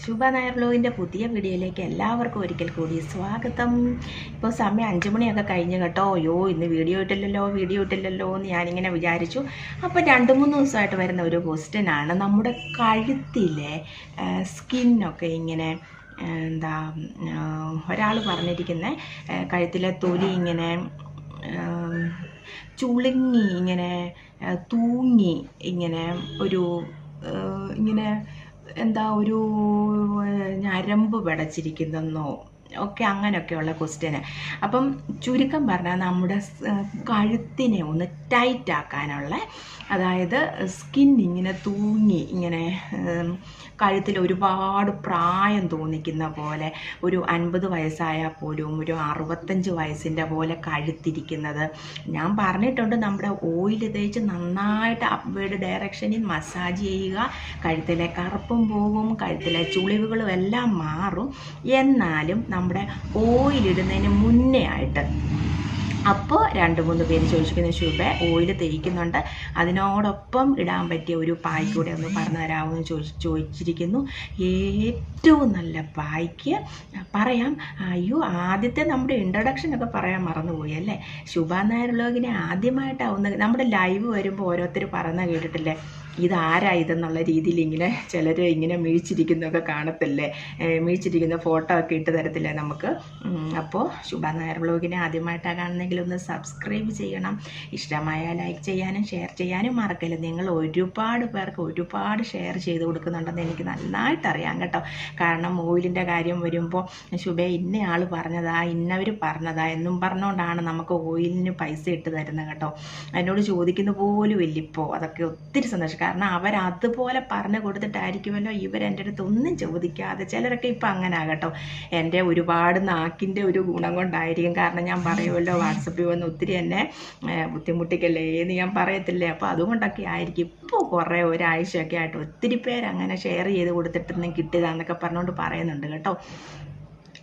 ശുഭ നായർ വ്ലോഗിൻ്റെ പുതിയ വീഡിയോയിലേക്ക് എല്ലാവർക്കും ഒരിക്കൽ കൂടി സ്വാഗതം. ഇപ്പോൾ സമയം 5 മണിയൊക്കെ കഴിഞ്ഞ് കേട്ടോ. അയ്യോ ഇന്ന് വീഡിയോ ഇട്ടില്ലല്ലോ എന്ന് ഞാനിങ്ങനെ വിചാരിച്ചു. അപ്പോൾ 2-3 ദിവസമായിട്ട് വരുന്ന ഒരു ക്വസ്റ്റ്യനാണ്, നമ്മുടെ കഴുത്തിലെ സ്കിന്നൊക്കെ ഇങ്ങനെ എന്താ ഒരാൾ പറഞ്ഞിരിക്കുന്നത്, കഴുത്തിലെ തൊലി ഇങ്ങനെ ചുളുങ്ങി ഇങ്ങനെ തൂങ്ങി ഇങ്ങനെ ഒരു ഇങ്ങനെ എന്താ ഒരു ഞരമ്പ് പിടച്ചിരിക്കുന്നെന്നോ ഒക്കെ അങ്ങനെയൊക്കെയുള്ള ക്വസ്റ്റ്യന്. അപ്പം ചുരുക്കം പറഞ്ഞാൽ നമ്മുടെ കഴുത്തിനെ ഒന്ന് ടൈറ്റ് ആക്കാനുള്ള, അതായത് സ്കിൻ ഇങ്ങനെ തൂങ്ങി ഇങ്ങനെ കഴുത്തിൽ ഒരുപാട് പ്രായം തോന്നിക്കുന്ന പോലെ, ഒരു 50 വയസ്സായാൽ പോലും ഒരു 65 വയസ്സിൻ്റെ പോലെ കഴുത്തിരിക്കുന്നത്. ഞാൻ പറഞ്ഞിട്ടുണ്ട്, നമ്മുടെ ഓയിൽ തേച്ച് നന്നായിട്ട് അപ്വേർഡ് ഡയറക്ഷനിൽ മസാജ് ചെയ്യുക, കഴുത്തിലെ കറുപ്പും പോകും, കഴുത്തിലെ ചുളിവുകളും എല്ലാം മാറും. എന്നാലും നമ്മുടെ ഓയിലിടുന്നതിന് മുന്നേ ആയിട്ട്, അപ്പോൾ 2-3 പേര് ചോദിച്ചിരിക്കുന്ന, ശുഭ ഓയിൽ തേക്കുന്നുണ്ട്, അതിനോടൊപ്പം ഇടാൻ പറ്റിയ ഒരു പായ്ക്ക് കൂടെ ഒന്ന് പറഞ്ഞു തരാമോ എന്ന് ചോദിച്ചിരിക്കുന്നു. ഏറ്റവും നല്ല പായ്ക്ക് പറയാം. അയ്യോ, ആദ്യത്തെ നമ്മുടെ ഇൻട്രൊഡക്ഷനൊക്കെ പറയാൻ മറന്നുപോയി അല്ലേ. ശുഭ നായർ വ്ലോഗിനെ ആദ്യമായിട്ടാവുന്ന നമ്മുടെ ലൈവ് വരുമ്പോൾ ഓരോരുത്തർ പറഞ്ഞ കേട്ടിട്ടില്ലേ, ഇതാരാ ഇതെന്നുള്ള രീതിയിൽ ഇങ്ങനെ ചിലർ ഇങ്ങനെ മീഴ്ച്ചിരിക്കുന്നതൊക്കെ കാണത്തില്ലേ, മീഴ്ച്ചിരിക്കുന്ന ഫോട്ടോ ഒക്കെ ഇട്ട് തരത്തില്ലേ നമുക്ക്. അപ്പോൾ ശുഭ നായർ വ്ലോഗിനെ ആദ്യമായിട്ടാണ് കാണുന്നെങ്കിൽ ഒന്ന് സബ്സ്ക്രൈബ് ചെയ്യണം. ഇഷ്ടമായ ലൈക്ക് ചെയ്യാനും ഷെയർ ചെയ്യാനും മറക്കരുത്. നിങ്ങൾ ഒരുപാട് പേർക്ക് ഒരുപാട് ഷെയർ ചെയ്ത് കൊടുക്കുന്നുണ്ടെന്ന് എനിക്ക് നന്നായിട്ട് അറിയാം കേട്ടോ. കാരണം ഓയിലിൻ്റെ കാര്യം വരുമ്പോൾ ശുഭ ഇന്നയാൾ പറഞ്ഞതാ, ഇന്നവർ പറഞ്ഞതാ എന്നും പറഞ്ഞുകൊണ്ടാണ് നമുക്ക് ഓയിലിന് പൈസ ഇട്ട് തരുന്നത് കേട്ടോ. എന്നോട് ചോദിക്കുന്ന പോലും ഇല്ലിപ്പോൾ. അതൊക്കെ ഒത്തിരി സന്തോഷം. കാരണം അവരതുപോലെ പറഞ്ഞു കൊടുത്തിട്ടായിരിക്കുമല്ലോ ഇവരെൻ്റെ അടുത്ത് ഒന്നും ചോദിക്കാതെ. ചിലരൊക്കെ ഇപ്പം അങ്ങനെ ആകട്ടോ, എൻ്റെ ഒരുപാട് നാക്കിൻ്റെ ഒരു ഗുണം കൊണ്ടായിരിക്കും. കാരണം ഞാൻ പറയുമല്ലോ, വാട്സപ്പിൽ വന്ന് ഒത്തിരി എന്നെ ബുദ്ധിമുട്ടിക്കല്ലേ എന്ന് ഞാൻ പറയത്തില്ലേ. അപ്പോൾ അതുകൊണ്ടൊക്കെ ആയിരിക്കും ഇപ്പോൾ കുറേ ഒരാഴ്ചയൊക്കെ ആയിട്ട് ഒത്തിരി പേര് അങ്ങനെ ഷെയർ ചെയ്ത് കൊടുത്തിട്ടൊന്നും കിട്ടിയതാന്നൊക്കെ പറഞ്ഞുകൊണ്ട് പറയുന്നുണ്ട് കേട്ടോ.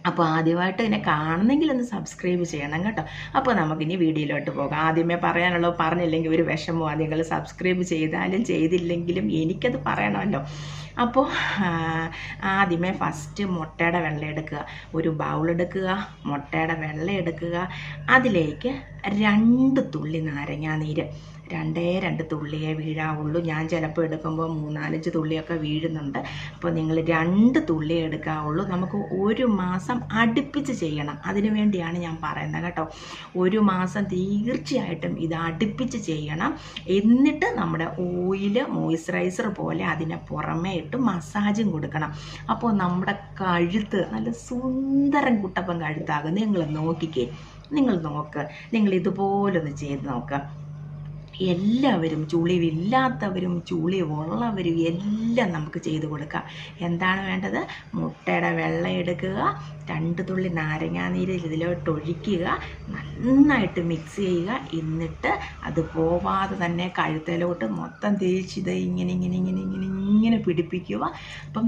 അപ്പോൾ ആദ്യമായിട്ട് എന്നെ കാണുന്നെങ്കിൽ ഒന്ന് സബ്സ്ക്രൈബ് ചെയ്യണം കേട്ടോ. അപ്പോൾ നമുക്കിനി വീഡിയോയിലോട്ട് പോകാം. ആദ്യമേ പറയാനുള്ളത് പറഞ്ഞില്ലെങ്കിൽ ഒരു വിഷമോ, നിങ്ങൾ സബ്സ്ക്രൈബ് ചെയ്താലും ചെയ്തില്ലെങ്കിലും എനിക്കത് പറയണമല്ലോ. അപ്പോൾ ആദ്യമേ ഫസ്റ്റ് മുട്ടയുടെ വെള്ളം എടുക്കുക, ഒരു ബൗൾ എടുക്കുക, മുട്ടയുടെ വെള്ളം എടുക്കുക, അതിലേക്ക് 2 തുള്ളി നാരങ്ങാനീര്, 2 തുള്ളിയേ വീഴാവുള്ളൂ. ഞാൻ ചിലപ്പോൾ എടുക്കുമ്പോൾ 3-4 തുള്ളിയൊക്കെ വീഴുന്നുണ്ട്. അപ്പോൾ നിങ്ങൾ 2 തുള്ളിയേ എടുക്കാവുള്ളൂ. നമുക്ക് 1 മാസം അടുപ്പിച്ച് ചെയ്യണം, അതിനു വേണ്ടിയാണ് ഞാൻ പറയുന്നത് കേട്ടോ. 1 മാസം തീർച്ചയായിട്ടും ഇത് അടുപ്പിച്ച് ചെയ്യണം. എന്നിട്ട് നമ്മുടെ ഓയിൽ മോയ്സ്ചറൈസർ പോലെ അതിനെ പുറമേ ഇട്ട് മസാജും കൊടുക്കണം. അപ്പോൾ നമ്മുടെ കഴുത്ത് നല്ല സുന്ദരൻ കുട്ടപ്പൻ കഴുത്താകും. നിങ്ങൾ നോക്കിക്കേ, നിങ്ങൾ ഇതുപോലൊന്ന് ചെയ്ത് നോക്കുക. എല്ലാവരും, ചുളിവില്ലാത്തവരും ചുളിവുള്ളവരും എല്ലാം നമുക്ക് ചെയ്ത് കൊടുക്കാം. എന്താണ് വേണ്ടത്? മുട്ടയുടെ വെള്ളം എടുക്കുക, 2 തുള്ളി നാരങ്ങാനീര് ഇതിലോട്ട് ഒഴിക്കുക, നന്നായിട്ട് മിക്സ് ചെയ്യുക. എന്നിട്ട് അത് പോവാതെ തന്നെ കഴുത്തിലോട്ട് മൊത്തം തേച്ചിത് ഇങ്ങനെ പിടിപ്പിക്കുക. അപ്പം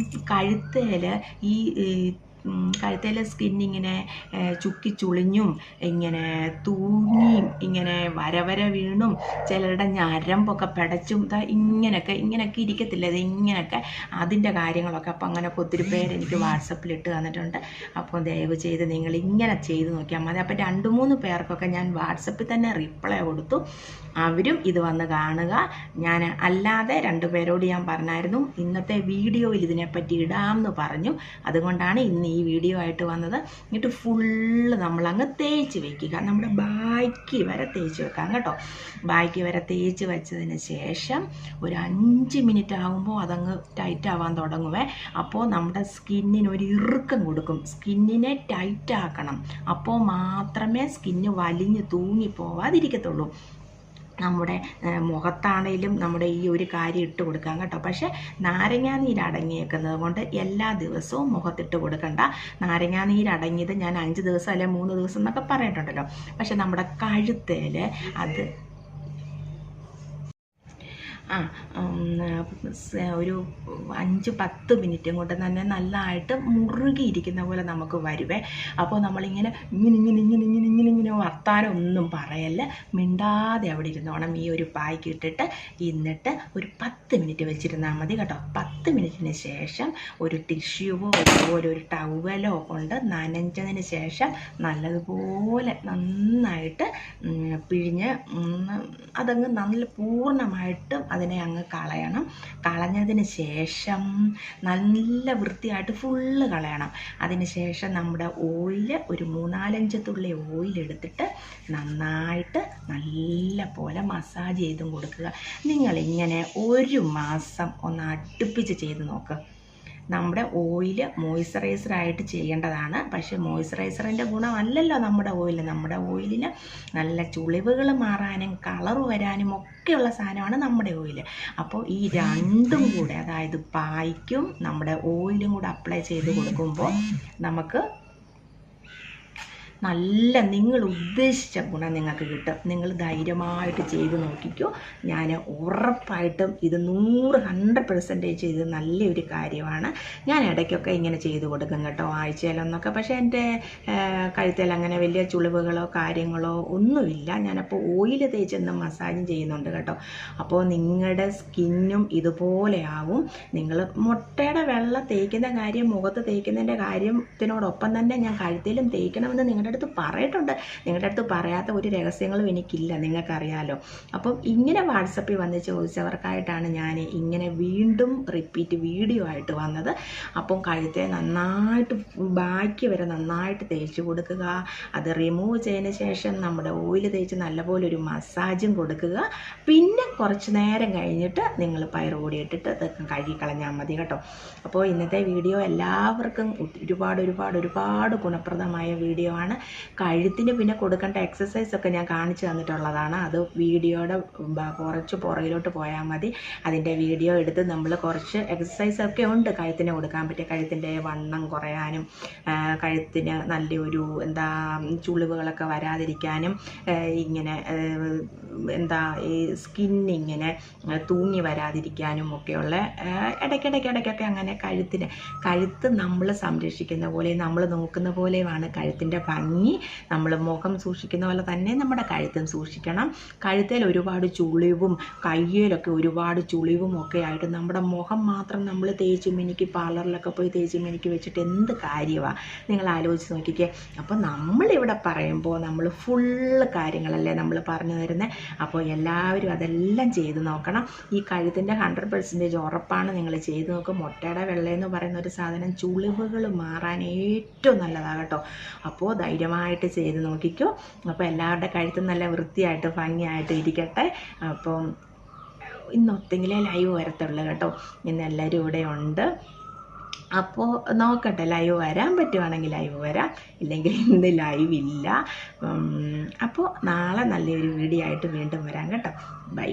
കഴുത്തേലെ സ്കിന്നിങ്ങനെ ചുക്കി ചുളിഞ്ഞും ഇങ്ങനെ തൂങ്ങിയും ഇങ്ങനെ വര വീണും ചിലരുടെ ഞരമ്പൊക്കെ പിടച്ചും ഇങ്ങനെയൊക്കെ ഇരിക്കത്തില്ല, ഇത് ഇങ്ങനെയൊക്കെ അതിൻ്റെ കാര്യങ്ങളൊക്കെ. അപ്പം അങ്ങനെയൊക്കെ ഒത്തിരി പേര് എനിക്ക് വാട്സപ്പിൽ ഇട്ട് തന്നിട്ടുണ്ട്. അപ്പോൾ ദയവ് ചെയ്ത് നിങ്ങൾ ഇങ്ങനെ ചെയ്ത് നോക്കിയാൽ മതി. അപ്പോൾ 2-3 പേർക്കൊക്കെ ഞാൻ വാട്സപ്പിൽ തന്നെ റിപ്ലൈ കൊടുത്തു. അവരും ഇത് വന്ന് കാണുക. ഞാൻ അല്ലാതെ 2 പേരോട് ഞാൻ പറഞ്ഞായിരുന്നു ഇന്നത്തെ വീഡിയോയിൽ ഇതിനെപ്പറ്റി ഇടാമെന്ന് പറഞ്ഞു. അതുകൊണ്ടാണ് ഇന്ന് ഈ വീഡിയോ ആയിട്ട് വന്നത്. എന്നിട്ട് ഫുള്ള് നമ്മളങ്ങ് തേച്ച് വയ്ക്കുക, നമ്മുടെ ബാക്കി വരെ തേച്ച് വെക്കാം കേട്ടോ. ബാക്കി വരെ തേച്ച് വെച്ചതിന് ശേഷം ഒരു 5 മിനിറ്റ് ആകുമ്പോൾ അതങ്ങ് ടൈറ്റ് ആവാൻ തുടങ്ങുവേ. അപ്പോൾ നമ്മുടെ സ്കിന്നിന് ഒരു ഇറുക്കം കൊടുക്കും. സ്കിന്നിനെ ടൈറ്റ് ആക്കണം, അപ്പോൾ മാത്രമേ സ്കിന്ന് വലിഞ്ഞ് തൂങ്ങിപ്പോവാതിരിക്കത്തുള്ളൂ. നമ്മുടെ മുഖത്താണേലും നമ്മുടെ ഈ ഒരു കാര്യം ഇട്ട് കൊടുക്കാം കേട്ടോ. പക്ഷേ നാരങ്ങാനീര് അടങ്ങിയേക്കുന്നത് കൊണ്ട് എല്ലാ ദിവസവും മുഖത്തിട്ട് കൊടുക്കണ്ട. നാരങ്ങാനീര് അടങ്ങിയത് ഞാൻ 5 ദിവസം അല്ലെ 3 ദിവസം എന്നൊക്കെ പറഞ്ഞിട്ടുണ്ടല്ലോ. പക്ഷെ നമ്മുടെ കഴുത്തേൽ അത് ഒരു 5-10 മിനിറ്റും കൊണ്ട് തന്നെ നല്ലതായിട്ട് മുറുകിയിരിക്കുന്ന പോലെ നമുക്ക് വരുവേ. അപ്പോൾ നമ്മളിങ്ങനെ ഇങ്ങനെ വർത്താനം ഒന്നും പറയല്ല, മിണ്ടാതെ അവിടെ ഇരുന്നോണം. ഈ ഒരു പായ്ക്ക് ഇട്ടിട്ട് എന്നിട്ട് ഒരു 10 മിനിറ്റ് വെച്ചിരുന്നാൽ മതി കേട്ടോ. 10 മിനിറ്റിന് ശേഷം ഒരു ടിഷ്യൂവോ അതുപോലെ ഒരു ടവലോ കൊണ്ട് നനഞ്ഞതിന് ശേഷം നല്ലതുപോലെ നന്നായിട്ട് പിഴിഞ്ഞ് അതങ്ങ് നല്ല പൂർണ്ണമായിട്ടും അതിനെ അങ്ങ് കളയണം. കളഞ്ഞതിന് ശേഷം നല്ല വൃത്തിയായിട്ട് ഫുള്ള് കളയണം. അതിന് ശേഷം നമ്മുടെ ഓയിൽ ഒരു 3-4 തുള്ളി ഓയിലെടുത്തിട്ട് നന്നായിട്ട് നല്ല പോലെ മസാജ് ചെയ്തും കൊടുക്കുക. നിങ്ങളിങ്ങനെ 1 മാസം ഒന്ന് അടുപ്പിച്ച് ചെയ്ത് നോക്ക്. നമ്മുടെ ഓയിൽ മോയ്സ്ചറൈസറായിട്ട് ചെയ്യേണ്ടതാണ്. പക്ഷേ മോയ്സ്ചറൈസറിൻ്റെ ഗുണമല്ലല്ലോ നമ്മുടെ ഓയിൽ. നമ്മുടെ ഓയിലിന് നല്ല ചുളിവുകൾ മാറാനും കളർ വരാനും ഒക്കെയുള്ള സാധനമാണ് നമ്മുടെ ഓയിൽ. അപ്പോൾ ഈ രണ്ടും കൂടെ, അതായത് പായ്ക്കും നമ്മുടെ ഓയിലും കൂടെ അപ്ലൈ ചെയ്ത് കൊടുക്കുമ്പോൾ നമുക്ക് നല്ല നിങ്ങൾ ഉദ്ദേശിച്ച ഗുണം നിങ്ങൾക്ക് കിട്ടും. നിങ്ങൾ ധൈര്യമായിട്ട് ചെയ്ത് നോക്കിക്കോ. ഞാൻ ഉറപ്പായിട്ടും ഇത് 100% ഇത് നല്ലൊരു കാര്യമാണ്. ഞാൻ ഇടയ്ക്കൊക്കെ ഇങ്ങനെ ചെയ്ത് കൊടുക്കും കേട്ടോ, ആഴ്ചയിലൊന്നൊക്കെ. പക്ഷേ എൻ്റെ കഴുത്തിൽ അങ്ങനെ വലിയ ചുളിവുകളോ കാര്യങ്ങളോ ഒന്നുമില്ല. ഞാനപ്പോൾ ഓയിൽ തേച്ചെന്നും മസാജും ചെയ്യുന്നുണ്ട് കേട്ടോ. അപ്പോൾ നിങ്ങളുടെ സ്കിന്നും ഇതുപോലെ ആവും. നിങ്ങൾ മുട്ടയുടെ വെള്ളം തേക്കുന്ന കാര്യം, മുഖത്ത് തേക്കുന്നതിൻ്റെ കാര്യത്തിനോടൊപ്പം തന്നെ ഞാൻ കഴുത്തിലും തേക്കണമെന്ന് നിങ്ങളുടെ അടുത്ത് പറഞ്ഞിട്ടുണ്ട്. നിങ്ങളുടെ അടുത്ത് പറയാത്ത ഒരു രഹസ്യങ്ങളും എനിക്കില്ല, നിങ്ങൾക്കറിയാലോ. അപ്പം ഇങ്ങനെ വാട്സപ്പിൽ വന്ന് ചോദിച്ചവർക്കായിട്ടാണ് ഞാൻ ഇങ്ങനെ വീണ്ടും റിപ്പീറ്റ് വീഡിയോ ആയിട്ട് വന്നത്. അപ്പം കഴുത്തെ നന്നായിട്ട് ബാക്കി വരെ നന്നായിട്ട് തേച്ച് കൊടുക്കുക. അത് റിമൂവ് ചെയ്തതിന് ശേഷം നമ്മുടെ ഓയിൽ തേച്ച് നല്ലപോലെ ഒരു മസാജും കൊടുക്കുക. പിന്നെ കുറച്ച് നേരം കഴിഞ്ഞിട്ട് നിങ്ങൾ പയറുപൊടി ഇട്ടിട്ട് ഇതൊക്കെ കഴുകിക്കളഞ്ഞാൽ മതി കേട്ടോ. അപ്പോൾ ഇന്നത്തെ വീഡിയോ എല്ലാവർക്കും ഒരുപാട് ഗുണപ്രദമായ വീഡിയോ ആണ്. കഴുത്തിന് പിന്നെ കൊടുക്കേണ്ട എക്സസൈസൊക്കെ ഞാൻ കാണിച്ചു തന്നിട്ടുള്ളതാണ്. അത് വീഡിയോയുടെ കുറച്ച് പുറകിലോട്ട് പോയാൽ മതി. അതിൻ്റെ വീഡിയോ എടുത്ത് നമ്മൾ കുറച്ച് എക്സസൈസൊക്കെ ഉണ്ട് കഴുത്തിന് കൊടുക്കാൻ പറ്റിയ. കഴുത്തിൻ്റെ വണ്ണം കുറയാനും കഴുത്തിന് നല്ലൊരു ചുളിവുകളൊക്കെ വരാതിരിക്കാനും ഇങ്ങനെ ഈ സ്കിന്നിങ്ങനെ തൂങ്ങി വരാതിരിക്കാനും ഒക്കെയുള്ള ഇടയ്ക്കൊക്കെ അങ്ങനെ കഴുത്ത് നമ്മൾ സംരക്ഷിക്കുന്ന പോലെ, നമ്മൾ നോക്കുന്ന പോലെയാണ് കഴുത്തിൻ്റെ ഭംഗി. നമ്മൾ മുഖം സൂക്ഷിക്കുന്ന പോലെ തന്നെ നമ്മുടെ കഴുത്തും സൂക്ഷിക്കണം. കഴുത്തിൽ ഒരുപാട് ചുളിവും കയ്യിലൊക്കെ ഒരുപാട് ചുളിവും ഒക്കെ ആയിട്ട് നമ്മുടെ മുഖം മാത്രം നമ്മൾ തേച്ച് മിനുക്കി പാർലറിലൊക്കെ പോയി തേച്ച് മിനുക്കി വെച്ചിട്ട് എന്ത് കാര്യമാണ്, നിങ്ങൾ ആലോചിച്ച് നോക്കിക്കേ. അപ്പോൾ നമ്മളിവിടെ പറയുമ്പോൾ നമ്മൾ ഫുള്ള് കാര്യങ്ങളല്ലേ നമ്മൾ പറഞ്ഞു തരുന്നത്. അപ്പോൾ എല്ലാവരും അതെല്ലാം ചെയ്ത് നോക്കണം. ഈ കഴുത്തിൻ്റെ 100% ഉറപ്പാണ് നിങ്ങൾ ചെയ്ത് നോക്കും. മുട്ടയുടെ വെള്ളയെന്ന് പറയുന്ന ഒരു സാധനം ചുളിവുകൾ മാറാൻ ഏറ്റവും നല്ലതാണ് കേട്ടോ. അപ്പോൾ ധൈര്യമായിട്ട് ചെയ്ത് നോക്കിക്കോ. അപ്പോൾ എല്ലാവരുടെ കഴുത്തും നല്ല വൃത്തിയായിട്ട് ഭംഗിയായിട്ട് ഇരിക്കട്ടെ. അപ്പം ഇന്നൊത്തെങ്കിലേ ലൈവ് വരത്തുള്ളൂ കേട്ടോ. ഇന്ന് എല്ലാവരും ഇവിടെ ഉണ്ട്. അപ്പോൾ നോക്കട്ടെ, ലൈവ് വരാൻ പറ്റുവാണെങ്കിൽ ലൈവ് വരാം, ഇല്ലെങ്കിൽ ഇന്ന് ലൈവ് ഇല്ല. അപ്പോൾ നാളെ നല്ലൊരു വീഡിയോ ആയിട്ട് വീണ്ടും വരാം കേട്ടോ. ബൈ.